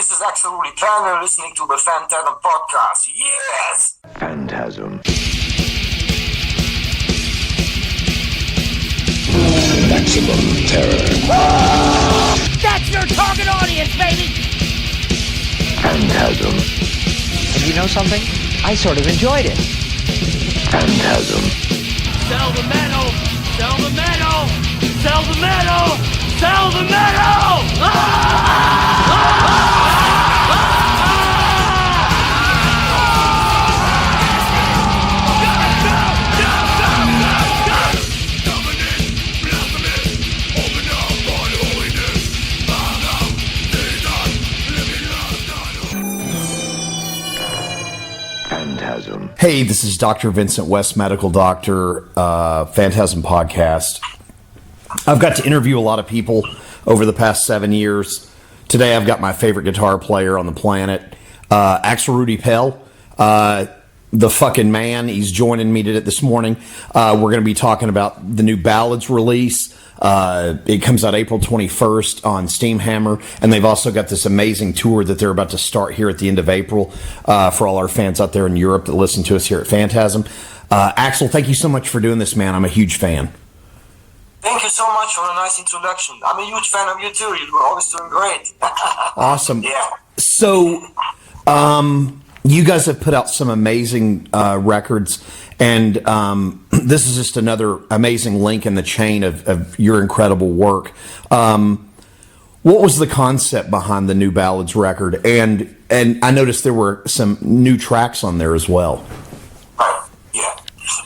this is Axel Rudi Pell, and you're listening to the FANTASM Podcast. Yes! Phantasm. Maximum terror. That's your target audience, baby! Phantasm. And you know something? I sort of enjoyed it. Phantasm. Sell the metal! Sell the metal! Sell the metal! Sell the metal! Phantasm. Hey, this is Dr. Vincent West, medical doctor, FANTASM Podcast. I've got to interview a lot of people over the past 7 years. Today I've got my favorite guitar player on the planet, Axel Rudi Pell, the fucking man. He's joining me this morning. We're going to be talking about the new Ballads release. It comes out April 21st on Steamhammer, and they've also got this amazing tour that they're about to start here at the end of April for all our fans out there in Europe that listen to us here at Phantasm. Axel, thank you so much for doing this, man. I'm a huge fan. Thank you so much for a nice introduction. I'm a huge fan of you too. You're always doing great. Awesome. Yeah. So, you guys have put out some amazing records, and this is just another amazing link in the chain of your incredible work. What was the concept behind the new Ballads record? And I noticed there were some new tracks on there as well. Right. Yeah.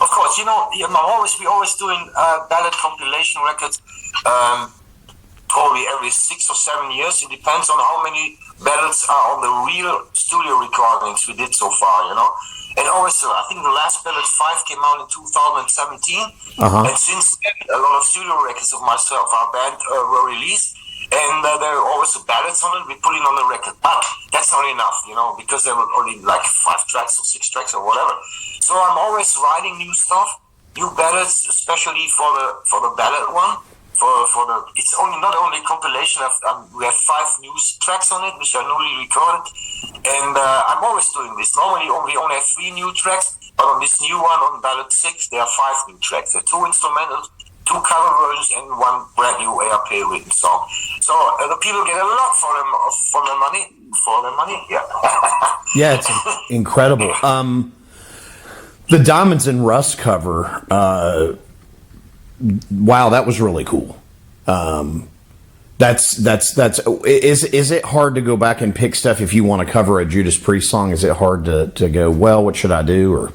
Of course, we always doing ballad compilation records. Probably every 6 or 7 years. It depends on how many ballads are on the real studio recordings we did so far, And also, I think the last Ballads 5 came out in 2017. And since then, a lot of studio records of myself, our band, were released. And there are always ballads on it. We put it on the record. But that's not enough, because there were only like 5 tracks or 6 tracks or whatever. So I'm always writing new stuff, new ballads, especially for the ballad one. It's not only compilation of we have 5 new tracks on it which are newly recorded, and I'm always doing this. Normally we only have 3 new tracks, but on this new one on Ballads 6 there are 5 new tracks. There are 2 instrumentals, 2 cover versions, and 1 brand new ARP written song. So the people get a lot for their money. Yeah. Yeah, it's incredible. The Diamonds and Rust cover. Wow, that was really cool. Is it hard to go back and pick stuff if you want to cover a Judas Priest song? Is it hard to go, well, what should I do? Or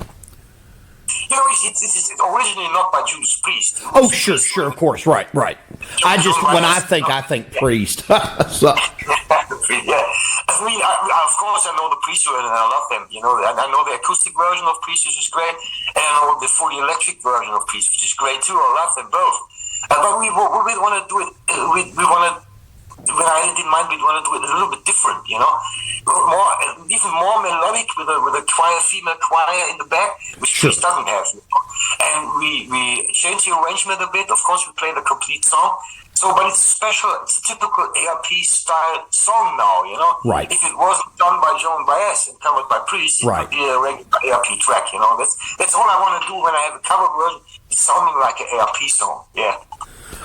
it's originally not by Judas Priest. Oh, sure, of course, right. I think Priest. So. Yeah, of course, I know the Priest and I love them. I know the acoustic version of Priest, which is great, and I know the fully electric version of Priest, which is great too. I love them both. But we want to do it. We want to. When I had in mind, we want to do it a little bit different. Even more melodic with a female choir in the back, which Priest doesn't have. And we changed the arrangement a bit. Of course, we play the complete song. But it's it's a typical ARP style song now, Right. If it wasn't done by Joan Baez and covered by Priest, it would be a regular ARP track, That's all I want to do when I have a cover version. It's sounding like an ARP song, yeah.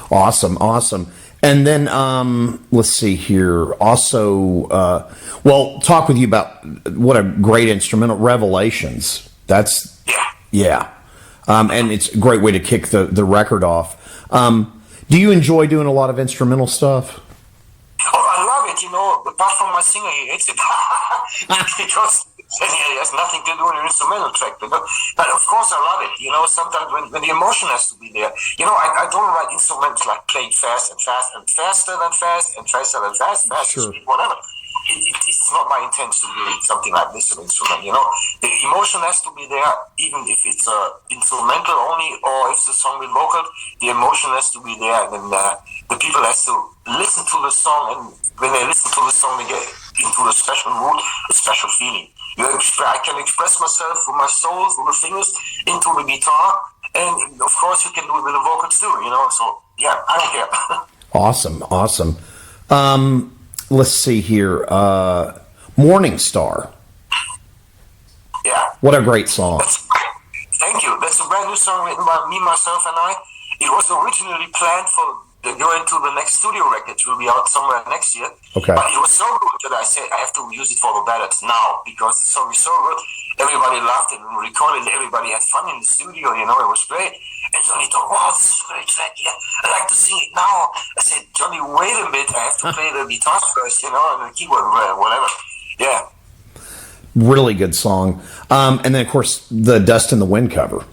Awesome. And then, let's see here. Also, talk with you about what a great instrumental, Revelations. That's, yeah. And it's a great way to kick the record off. Do you enjoy doing a lot of instrumental stuff? Oh, I love it, apart from my singer, he hates it. Because it has nothing to do with an instrumental track. But of course I love it, sometimes when the emotion has to be there. I don't write instruments like playing fast and fast and faster than fast and faster than fast, Sure. whatever. It's not my intention to do something like this an instrument, The emotion has to be there, even if it's instrumental only, or if it's a song with vocal, the emotion has to be there, and the people has to listen to the song, and when they listen to the song, they get into a special mood, a special feeling. I can express myself with my soul, through the fingers, into the guitar, and of course you can do it with the vocals too, So yeah, I don't care. Awesome. let's see here. Morning Star. Yeah. What a great song. Thank you. That's a brand new song written by me, myself, and I. It was originally planned for going to the next studio record, which will be out somewhere next year. Okay. But it was so good that I said I have to use it for the ballads now because the song is so good. Everybody laughed and recorded it. Everybody had fun in the studio. It was great. And Johnny thought, wow, this is a great track. Yeah, I like to sing it now. I said, Johnny, wait a bit. I have to play the guitars first, and the keyboard, whatever. Yeah. Really good song. And then, of course, the Dust in the Wind cover.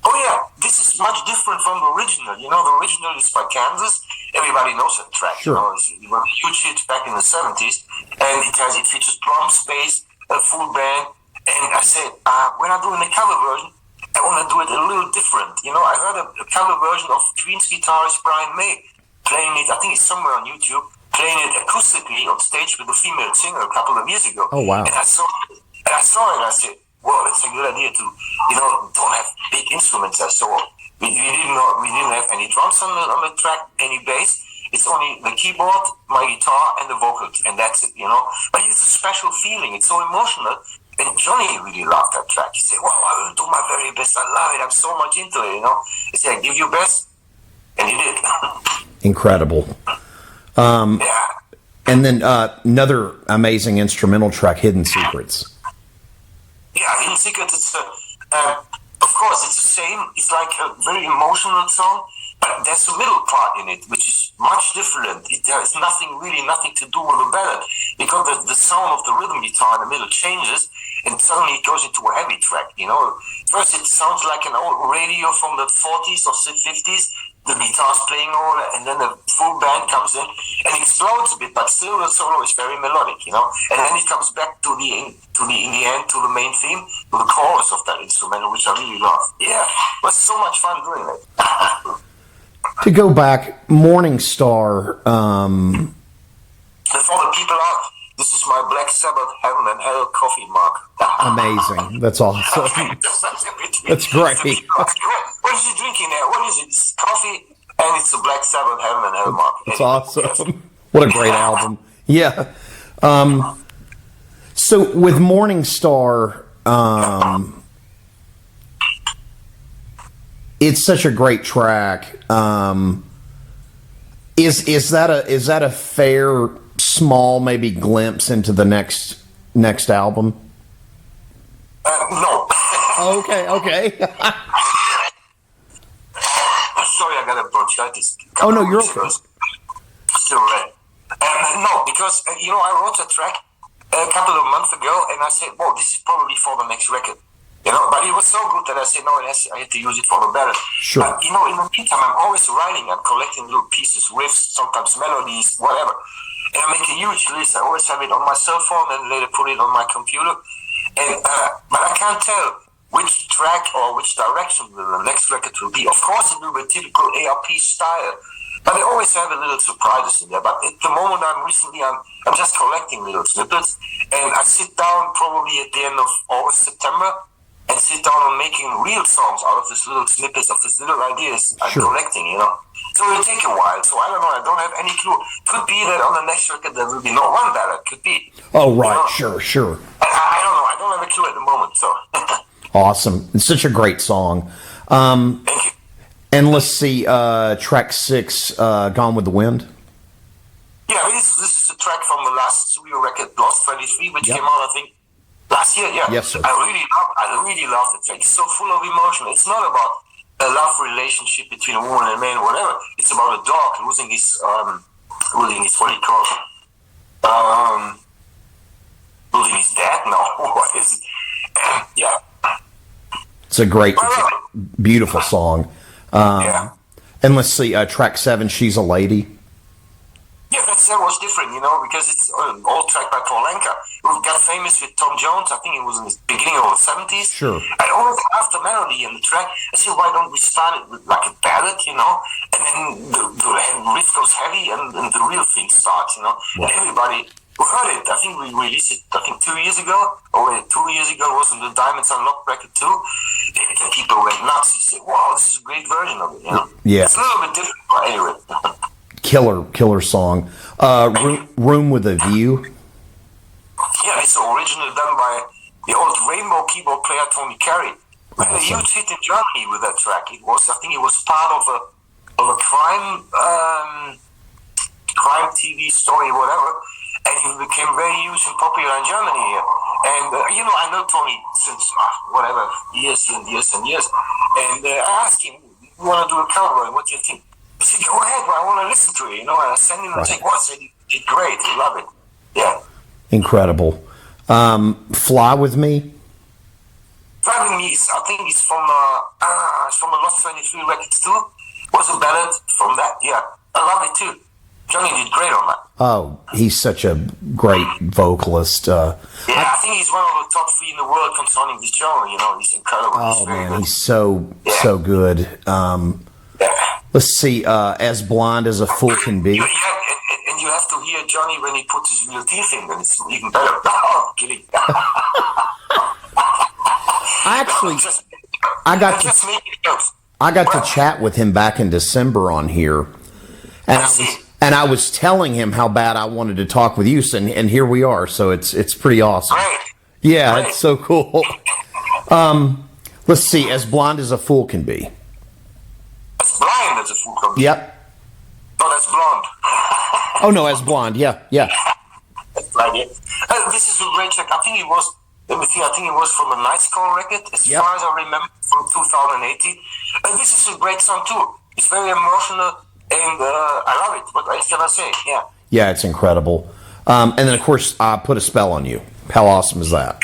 Oh, yeah. This is much different from the original. The original is by Kansas. Everybody knows that track. Sure. It was a huge hit back in the 70s. And it features drums, bass, a full band. And I said, when I'm doing the cover version, I want to do it a little different. I heard a cover version of Queen's guitarist Brian May playing it. I think it's somewhere on YouTube. Playing it acoustically on stage with a female singer a couple of years ago. Oh, wow. And I saw it. I said, well, it's a good idea to, don't have big instruments. I saw we didn't have any drums on the track, any bass. It's only the keyboard, my guitar, and the vocals, and that's it. But it's a special feeling. It's so emotional. And Johnny really loved that track. He said, well, I will do my very best. I love it. I'm so much into it. He said, give your best, and he did. Incredible. Yeah. And then another amazing instrumental track, Hidden Secrets. Yeah, Hidden Secrets, of course, it's the same. It's like a very emotional song, but there's a middle part in it, which is much different. There is nothing to do with the ballad, because the sound of the rhythm guitar in the middle changes, and suddenly it goes into a heavy track, First, it sounds like an old radio from the 40s or 50s, the guitar's playing all, and then the full band comes in and explodes a bit, but still the solo is very melodic, And then it comes back in the end to the main theme, to the chorus of that instrumental, which I really love. Yeah, it was so much fun doing it. To go back, Morning Star. And for the people out, this is my Black Sabbath Heaven and Hell coffee mug. Amazing. That's awesome. That's great. What is he drinking there? What is it? It's coffee, and it's a Black Sabbath Heaven and Hell mug. It's awesome. What a great album. Yeah. So with Morning Star, it's such a great track. Is that a fair, small, maybe glimpse into the next album? No. Okay. Sorry, I got a bronchitis. Oh no, you're okay. Still red. No, because I wrote a track a couple of months ago, and I said, "Well, this is probably for the next record." But it was so good that I said, no, I had to use it for the ballad. Sure. But, in the meantime, I'm always writing. I'm collecting little pieces, riffs, sometimes melodies, whatever. And I make a huge list. I always have it on my cell phone and later put it on my computer. And but I can't tell which track or which direction the next record will be. Of course, it will be typical ARP style. But I always have a little surprises in there. But at the moment, I'm just collecting little snippets. And I sit down probably at the end of August, September, and sit down on making real songs out of these little snippets, of these little ideas I'm collecting, So it'll take a while. So I don't know. I don't have any clue. Could be that on the next record there will be not one ballad. Could be. Oh, right. Sure. I don't know. I don't have a clue at the moment. So. Awesome. It's such a great song. Thank you. And let's see, track 6, Gone with the Wind. Yeah, this is a track from the last studio record, Lost 23, which came out, I think, last year. Yeah. Yes, sir. I really love the track. It's so full of emotion. It's not about a love relationship between a woman and a man, whatever. It's about a dog losing his what do you call it? Losing his dad? No, what is it? Yeah. It's a beautiful song. Yeah. And let's see, track 7, She's a Lady. Yeah, that was different, because it's an old track by Paul Anka, who got famous with Tom Jones. I think it was in the beginning of the 70s. Sure. I always loved the melody and the track. I said, why don't we start it with like a ballad, and then the riff goes heavy and the real thing starts, Wow. And everybody who heard it, I think we released it, 2 years ago, or 2 years ago, was in the Diamonds Unlocked record too. The people went nuts. They said, wow, this is a great version of it, Yeah. It's a little bit different, but anyway. Killer song. Room with a View. Yeah, it's originally done by the old Rainbow keyboard player Tony Carey. Awesome. A huge hit in Germany with that track. I think it was part of a crime TV story, whatever, and he became very huge and popular in Germany here. And I know Tony since years and years and years. And I asked him, "You want to do a cover? What do you think?" He said, "Go ahead, but I want to listen to it." And I sent him and said, "What?" Said, "It's great. I love it." Yeah. Incredible. Fly With Me. Fly With Me I think it's from a Lost 23 Records too. Was a ballad from that. Yeah, I love it too. Johnny did great on that. Oh, he's such a great vocalist. I think he's one of the top 3 in the world concerning this genre. He's incredible. Oh, man, he's so good. Let's see, As Blind as a Fool Can Be. And you have to hear Johnny when he puts his real teeth in, and it's even better. No, I'm kidding. I got to chat with him back in December on here, and I was telling him how bad I wanted to talk with you, and here we are. So it's pretty awesome. Right. Yeah, right. It's so cool. Let's see, As Blind as a Fool Can Be. As blind as a fool can be. Yep. Not as blonde. Oh no, As Blonde. Yeah. That's right. Yeah. This is a great track. I think it was. Let me think. I think it was from a Nice Call record, as far as I remember, from 2018. And this is a great song too. It's very emotional, and I love it. What else can I say? Yeah. Yeah, it's incredible. And then of course, Put a Spell on You. How awesome is that?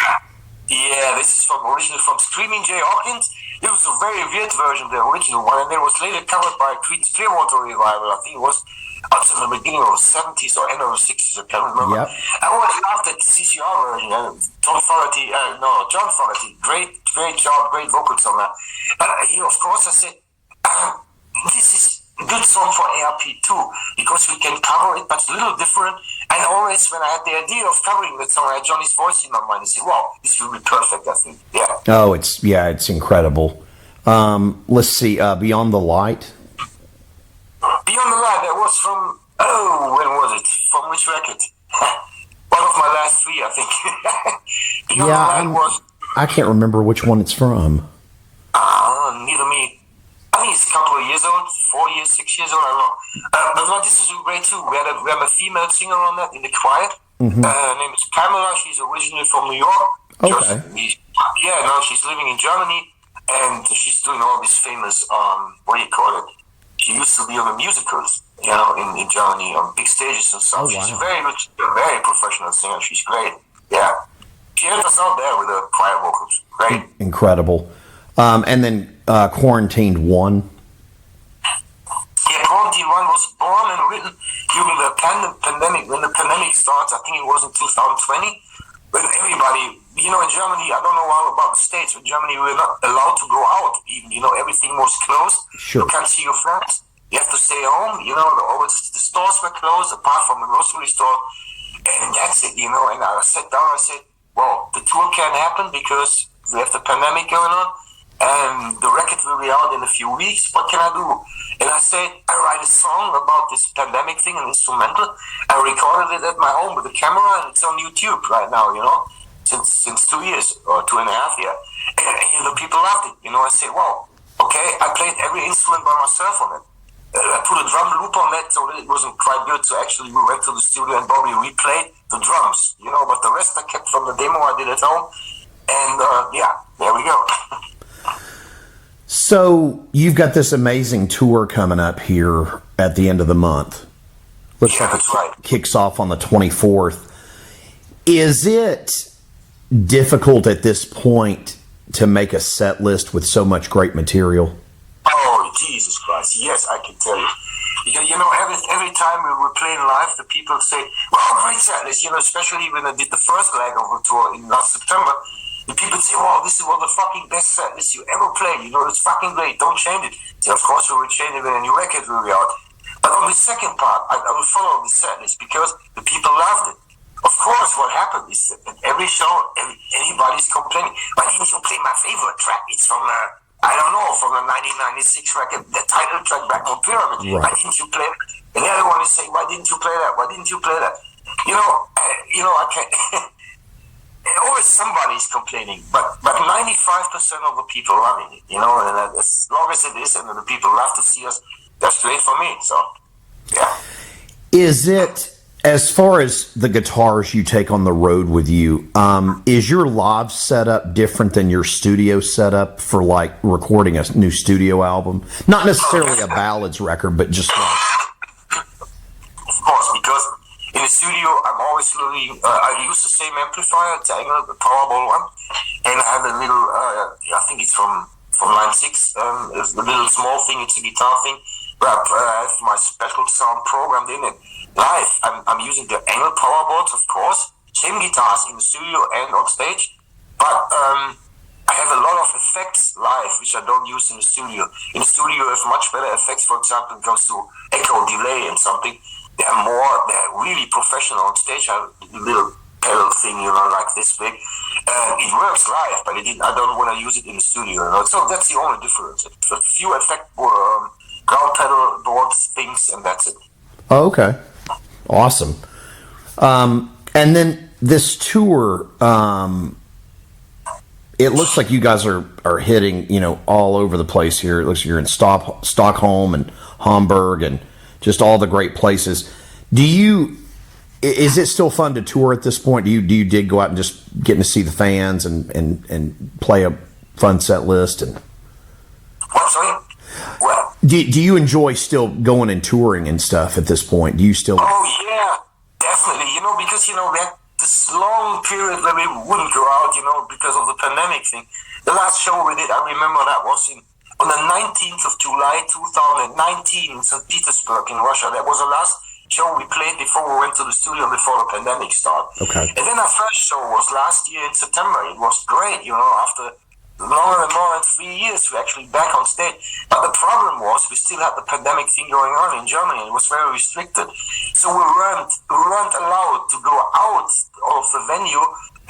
Yeah, this is originally from Screaming Jay Hawkins. It was a very weird version, the original one, and then it was later covered by Creed's Clearwater Revival. I think it was in the beginning of the 70s or end of the 60s, I can't remember. Yep. I always loved that CCR version. John Fogerty, great job, great vocals on that. Of course, I said, this is a good song for ARP too, because we can cover it, but it's a little different. And always, when I had the idea of covering that song, I had Johnny's voice in my mind. I said, "Wow, this will be perfect." I think, yeah. Oh, it's incredible. Let's see, Beyond the Light. Beyond the Light. That was from when was it? From which record? One of my last 3, I think. Beyond the Light was. I can't remember which one it's from. Neither me. I think it's a couple of years old, 4 years, 6 years old, I don't know. But this is great too. We have a female singer on that in the choir. Mm-hmm. Her name is Pamela. She's originally from New York. Okay. Now she's living in Germany, and she's doing all these famous, she used to be on the musicals, in Germany, on big stages and stuff. Oh, wow. She's very professional singer. She's great. Yeah. She helped us out there with the choir vocals. Great. Incredible. And then Quarantined 1. Yeah, Quarantined 1 was born and written during the pandemic. When the pandemic starts, I think it was in 2020, when everybody, in Germany, I don't know all about the States, but Germany, we were not allowed to go out even, everything was closed. Sure. You can't see your friends. You have to stay home, the stores were closed, apart from the grocery store, and that's it, and I sat down and I said, well, the tour can't happen because we have the pandemic going on, and the record will be out in a few weeks. What can I do? And I said, I write a song about this pandemic thing, an instrumental. I recorded it at my home with a camera, and it's on YouTube right now, since 2 years or 2.5 years. And the people loved it. I said, well, okay, I played every instrument by myself on it. I put a drum loop on that, so it wasn't quite good. So actually, we went to the studio and Bobby replayed the drums, but the rest I kept from the demo I did at home. And there we go. So you've got this amazing tour coming up here at the end of the month. Looks like it kicks off on the 24th. Is it difficult at this point to make a set list with so much great material? Oh, Jesus Christ. Yes, I can tell you. Because, every time we were playing live, the people say, well, great set list, especially when I did the first leg of the tour in last September. The people say, wow, this is one of the fucking best set lists you ever played. It's fucking great. Don't change it. So, of course, we will change it when a new record will be out. But on the second part, I will follow the set list because the people loved it. Of course, what happened is that at every show, anybody's complaining. Why didn't you play my favorite track? It's from, from the 1996 record, the title track, Back on Pyramid. Right. Why didn't you play it? and everyone is saying, "Why didn't you play that? Why didn't you play that?" I can't. Always somebody is complaining, but 95% of the people loving it, and as long as it is, and the people love to see us, that's great for me. So, yeah. Is it, as far as the guitars you take on the road with you, is your live setup different than your studio setup for like recording a new studio album? Not necessarily a ballads record, but just like. Of course, because in the studio, I'm always looking. I use the same amplifier, the Engel, the Powerball one, and I have a little. I think it's from Line 6. It's a little small thing. It's a guitar thing. But I have my special sound programmed in it. Live, I'm using the Engel Powerboards, of course. Same guitars in the studio and on stage, but I have a lot of effects live, which I don't use in the studio. In the studio, I have much better effects. For example, it goes to echo, delay, and something. They're really professional on stage. I have a little pedal thing, like this big. It works live, but I don't want to use it in the studio. So that's the only difference. A few effect ground pedal boards, things, and that's it. Oh, okay. Awesome. And then this tour, it looks like you guys are hitting, all over the place here. It looks like you're in Stockholm and Hamburg and just all the great places. Is it still fun to tour at this point? Do you dig go out and just getting to see the fans and play a fun set list? And What, sorry? Well, do you enjoy still going and touring and stuff at this point? Do you still? Oh yeah, definitely. Because we had this long period where we wouldn't go out, because of the pandemic thing. The last show we did, I remember that was on the 19th of July 2019 in St. Petersburg in Russia. That was the last show we played before we went to the studio before the pandemic started. Okay. And then our first show was last year in September. It was great, after more and 3 years we're actually back on stage. But the problem was we still had the pandemic thing going on in Germany, and it was very restricted. So we weren't allowed to go out of the venue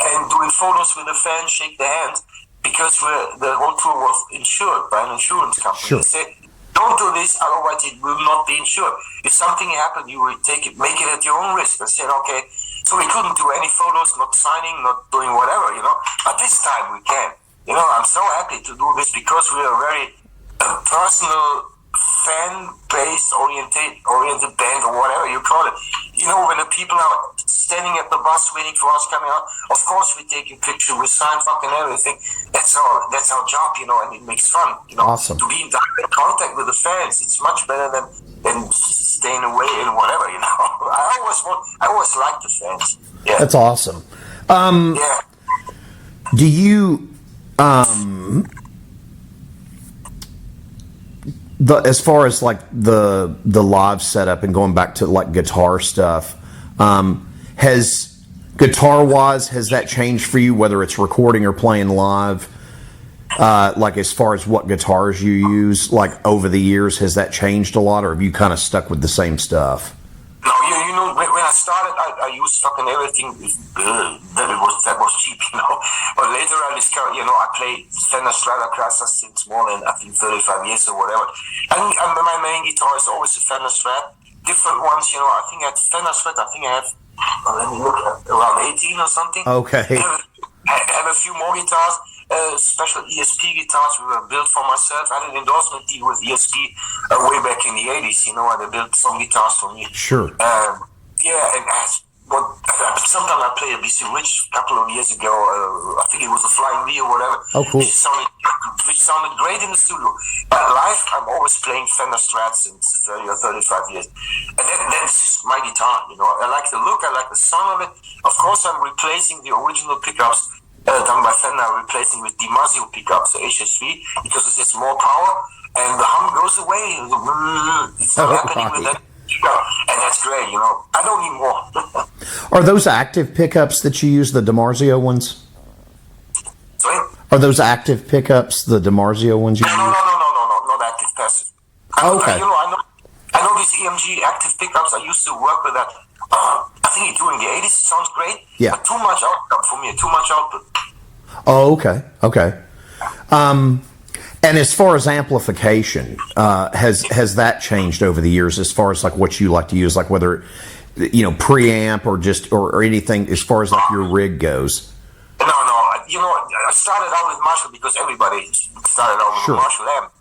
and doing photos with the fans, shake their hands, because the whole tour was insured by an insurance company. Sure. They said, don't do this, otherwise it will not be insured. If something happened, you will make it at your own risk. I said, okay. So we couldn't do any photos, not signing, not doing whatever, But this time we can. I'm so happy to do this because we are a very personal, fan-based, oriented band, or whatever you call it. When the people are standing at the bus waiting for us coming out, of course we're taking pictures, we sign fucking everything. That's our job, and it makes fun, Awesome. To be in direct contact with the fans. It's much better than staying away and whatever, I always like the fans. Yeah. That's awesome. Yeah. Do you as far as like the live setup and going back to like guitar stuff, has that changed for you, whether it's recording or playing live? Like as far as what guitars you use, like over the years, has that changed a lot, or have you kind of stuck with the same stuff? No, when I started, I used fucking everything that was cheap, But later I discovered, I play Fender Stratocaster since more than, I think, 35 years or whatever. And my main guitar is always a Fender Strat. Different ones, I think at Fender Strat, I have, let me look, around 18 or something. Okay. I have a few more guitars. Special ESP guitars we were built for myself. I had an endorsement deal with ESP way back in the 80s, and they built some guitars for me. Sure. Sometimes I play a BC Rich a couple of years ago. I think it was a Flying V or whatever. Oh, cool. Which sounded great in the studio. But live, I'm always playing Fender Strat since 30 or 35 years. And that's just my guitar, I like the look, I like the sound of it. Of course, I'm replacing the original pickups done by Fender, replacing with DiMarzio pickups, the HS3, because it has more power, and the hum goes away. It's not happening with that. And that's great, I don't need more. Are those active pickups that you use, the DiMarzio ones? Sorry? Are those active pickups, the DiMarzio ones you use? No, not active, passive. Okay. I know these EMG active pickups. I used to work with that. I think during the 80s, it sounds great. Yeah. But too much output for me, too much output. Oh, okay. And as far as amplification, has that changed over the years? As far as like what you like to use, like whether preamp or just or anything as far as like your rig goes? No. I started out with Marshall because everybody started out with Marshall amp.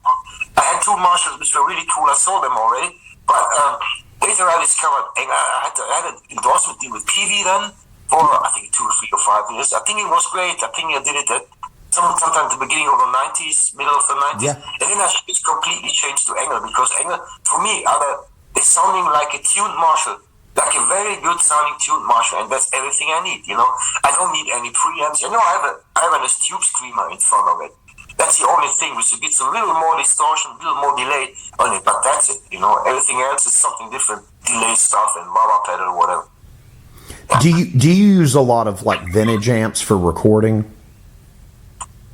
I had two Marshalls which were really cool. I sold them already, but later I discovered I had an endorsement deal with PV then for I think 2 or 3 or 5 years. I think it was great. I think I did it at sometime at the beginning of the 90s, middle of the 90s. Yeah. And then I just completely changed to Engel because Engel, for me, is sounding like a tuned Marshall, like a very good sounding tuned Marshall, and that's everything I need. I don't need any preamps. I have a tube screamer in front of it. That's the only thing which gets a little more distortion, a little more delay on it, but that's it. Everything else is something different, delay stuff and wah pedal or whatever. Yeah. Do you use a lot of like vintage amps for recording?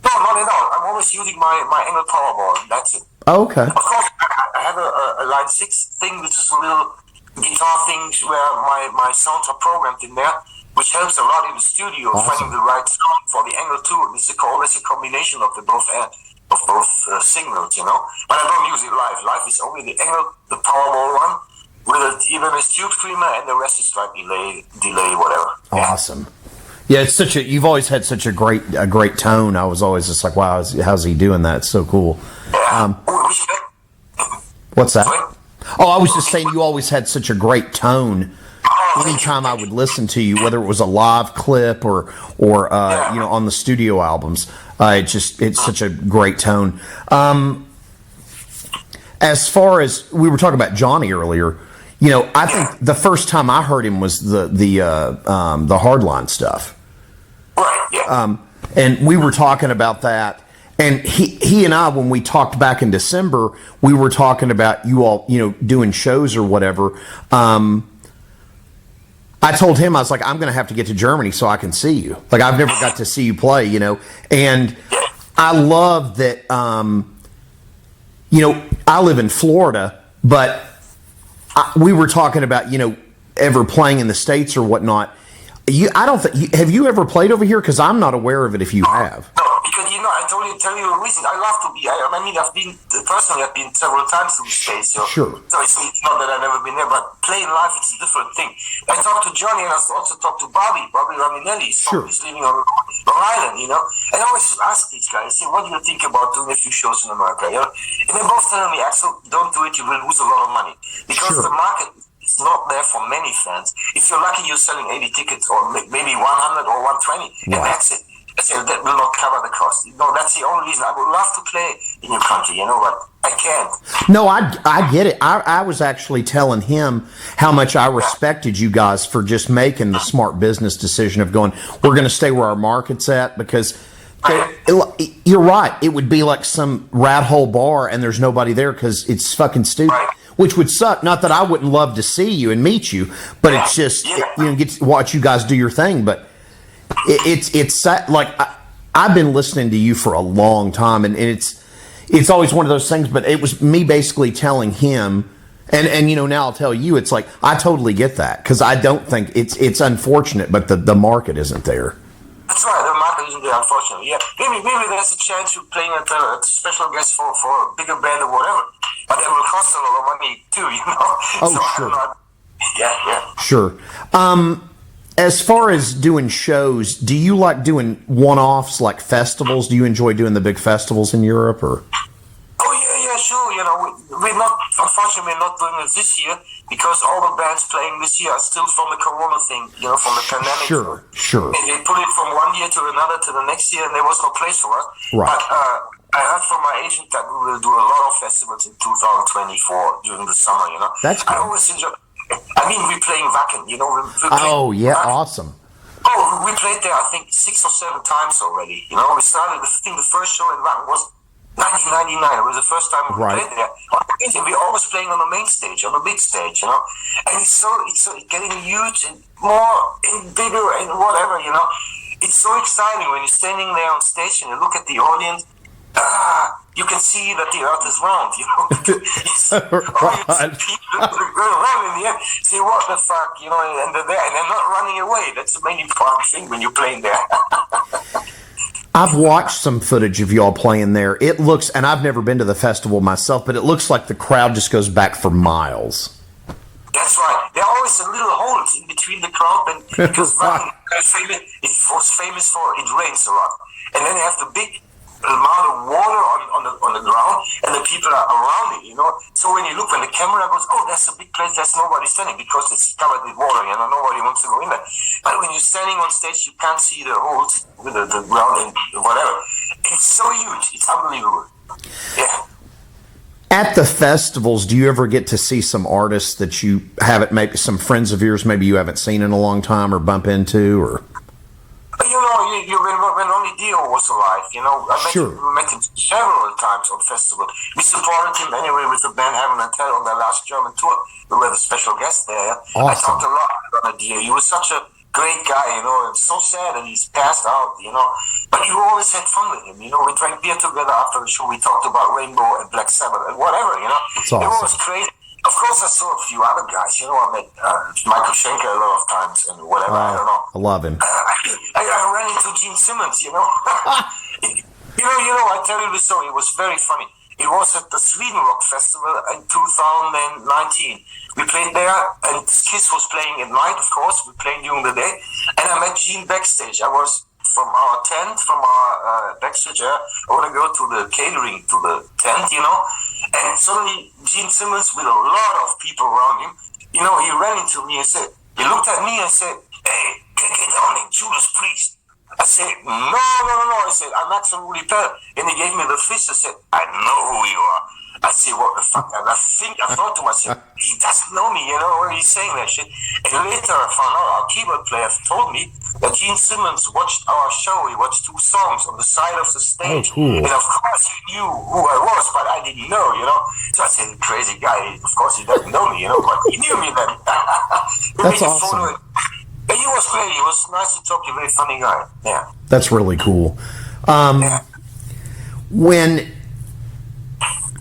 No, not at all. I'm always using my Engel Powerball, and that's it. Oh, okay. Of course, I have a Line 6 thing, which is a little guitar thing where my sounds are programmed in there, which helps a lot in the studio, finding the right sound for the Engel too. It's always a combination of both signals, But I don't use it live. Live is only the Engel, the Powerball one, with even a tube screamer, and the rest is like delay, whatever. Awesome. Yeah, it's you've always had such a great tone. I was always just like, wow, how's he doing that? It's so cool. What's that? Sorry? Oh, I was just saying you always had such a great tone. Anytime I would listen to you, whether it was a live clip or on the studio albums, it's such a great tone. As far as we were talking about Johnny earlier, I think the first time I heard him was the Hardline stuff. Right. Yeah. And we were talking about that. And he and I, when we talked back in December, we were talking about you all, doing shows or whatever. I told him, I was like, I'm going to have to get to Germany so I can see you. Like, I've never got to see you play, And I love that, I live in Florida, but we were talking about, ever playing in the States or whatnot. I don't think, have you ever played over here? Because I'm not aware of it if you have. No, because, I tell you a reason. I love to be, I've been several times to the States. Sure. So it's not that I've never been there, but playing live, it's a different thing. I talked to Johnny and I also talked to Bobby Raminelli. Sure. He's living on Long Island, And I always ask these guys, what do you think about doing a few shows in America? And they're both telling me, Axel, don't do it, you will lose a lot of money. Because the market is not there for many fans. If you're lucky, you're selling 80 tickets or maybe 100 or 120, and that's it. That will not cover the cost. That's the only reason. I would love to play in your country, but I can't. No, I get it. I was actually telling him how much I respected you guys for just making the smart business decision of going, we're going to stay where our market's at, because you're right. It would be like some rat hole bar and there's nobody there because it's fucking stupid. Right. Which would suck. Not that I wouldn't love to see you and meet you, but it's just, get to watch you guys do your thing. But it's like I've been listening to you for a long time, and it's always one of those things. But it was me basically telling him, and now I'll tell you, it's like I totally get that, because I don't think it's unfortunate, but the market isn't there. That's right, the market isn't there, unfortunately. Yeah, maybe there's a chance you're playing at a special guest for a bigger band or whatever, but it will cost a lot of money too, Oh, so sure. Yeah. Sure. As far as doing shows, do you like doing one-offs like festivals? Do you enjoy doing the big festivals in Europe, or? Oh yeah, sure. Unfortunately, we're not doing it this year because all the bands playing this year are still from the Corona thing, from the pandemic. Sure. They put it from one year to another to the next year, and there was no place for us. Right. But I heard from my agent that we will do a lot of festivals in 2024 during the summer. That's good. I always enjoy. We're playing Wacken. Oh yeah, Wacken. Awesome. Oh, we played there, I think, 6 or 7 times already. We started. I think the first show in Wacken was 1999. It was the first time we played there. We're always playing on the main stage, on the big stage, And it's getting huge and more and bigger and whatever, It's so exciting when you're standing there on stage and you look at the audience. You can see that the earth is round, Right. People around in the air. See, what the fuck, and they're there and they're not running away. That's the main important thing when you're playing there. I've watched some footage of y'all playing there. It looks, and I've never been to the festival myself, but it looks like the crowd just goes back for miles. That's right. There are always a little holes in between the crowd, and because it was famous for it rains a lot, and then you have the big amount of water on the ground, and the people are around it. So when you look, when the camera goes, oh, that's a big place. There's nobody standing because it's covered with water. Nobody wants to go in there. But when you're standing on stage, you can't see the holes with the ground and whatever. It's so huge. It's unbelievable. Yeah. At the festivals, do you ever get to see some artists that you haven't, maybe some friends of yours, maybe you haven't seen in a long time or bump into, or? When only Dio was alive, I met him several times on festival. We supported him anyway with the band Heaven and Hell on their last German tour. We were the special guest there. Awesome. I talked a lot about Dio. He was such a great guy, and so sad that he's passed out, But you always had fun with him, We drank beer together after the show. We talked about Rainbow and Black Sabbath and whatever, It's awesome. It was crazy. Of course, I saw a few other guys. I met Michael Schenker a lot of times and whatever. I don't know. I love him. I ran into Gene Simmons. I tell you the story. It was very funny. It was at the Sweden Rock Festival in 2019. We played there, and Kiss was playing at night. Of course, we played during the day, and I met Gene backstage. I was from our tent, from our backstage. I want to go to the catering, to the tent, And suddenly, Gene Simmons, with a lot of people around him, he ran into me and said, he looked at me and said, "Hey, get down there, Judas Priest." I said, no. I said, "I'm Axel Rudi Pell." And he gave me the fist. I said, "I know who you are." I said, "What the fuck?" And I thought to myself, he doesn't know me, what he's saying that shit. And later I found out our keyboard player told me that Gene Simmons watched our show. He watched 2 songs on the side of the stage. Oh, cool. And of course he knew who I was, but I didn't know, So I said, crazy guy, of course he doesn't know me, but he knew me then. That's awesome. But he was great. He was nice to talk to, a very funny guy. Yeah. That's really cool. Yeah.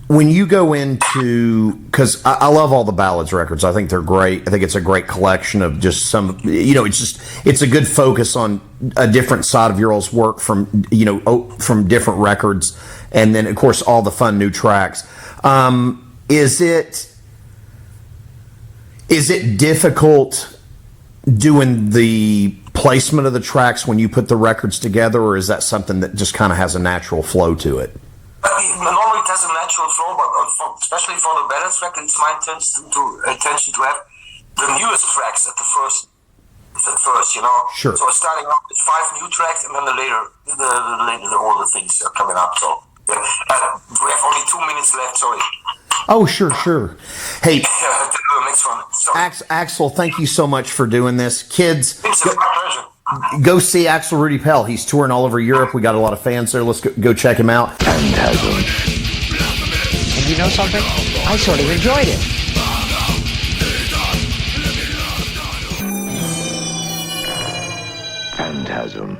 When you go into, because I love all the Ballads records. I think they're great. I think it's a great collection of just some, it's a good focus on a different side of your all's work from different records. And then, of course, all the fun new tracks. Is it difficult doing the placement of the tracks when you put the records together, or is that something that just kind of has a natural flow to it? Normally it has a natural flow, but especially for the Ballads record, it's my intention to have the newest tracks at the first, Sure. So starting off with 5 new tracks, and then the older things are coming up. So we have only 2 minutes left. Sorry. Oh, sure. Hey, the next one. Sorry. Axel, thank you so much for doing this. Kids, It's a pleasure. go see Axel Rudi Pell. He's touring all over Europe. We got a lot of fans there. Let's go check him out. Phantasm. And you know something? I sort of enjoyed it. Phantasm.